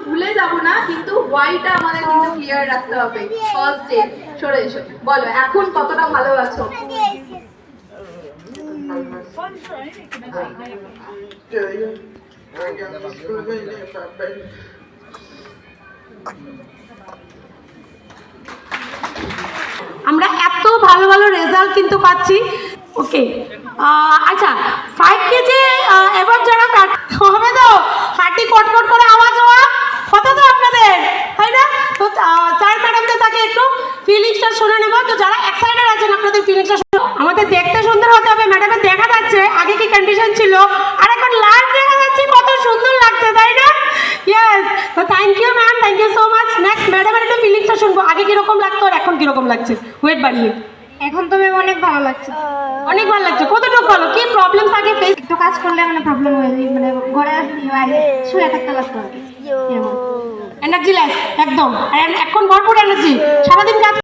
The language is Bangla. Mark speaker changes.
Speaker 1: ভুলে যাব না, কিন্তু ওয়াইটা আমাদের কিন্তু ক্লিয়ার রাখতে হবে। ফার্স্ট ডে সরে এসো, বলো এখন কতটা ভালো আছো?
Speaker 2: আমরা এত ভালো ভালো রেজাল্ট কিন্তু পাচ্ছি। ওকে, আচ্ছা 5 কেজি এবার যারা হবে তো হাঁটি কটকট করে আওয়াজ হওয়া কথা তো আপনাদের, তাই না? তো স্যার ম্যাডামদের তাকে একটু ফিলিংসটা শুনে নেব। তো যারা এক্সাইটেড আছেন আপনাদের ফিলিংসটা আমাদের দেখতে সুন্দর হতে হবে। ম্যাডামের দেখা যাচ্ছে আগে কি কন্ডিশন ছিল আর এখন লাইভ দেখা যাচ্ছে, কত সুন্দর লাগছে, তাই না? ইয়েস, তো thank you ma'am, thank you so much. Next ম্যাডামের একটু ফিলিংসটা শুনবো, আগে কিরকম লাগতো আর এখন কিরকম লাগছে। ওয়েট বাড়িয়ে
Speaker 3: এখন তো ম্যাম অনেক ভালো লাগছে।
Speaker 2: অনেক ভালো লাগছে। কতটুকু ভালো? কি প্রবলেম থাকে ফেস?
Speaker 3: একটু কাজ করলে মানে প্রবলেম হয়ে যায়, মানে ঘরে আগে শুয়ে থাকতে লাগতো আর কি।
Speaker 2: এনার্জি লেস একদম, আর এখন ভরপুর এনার্জি, সারাদিন কাজ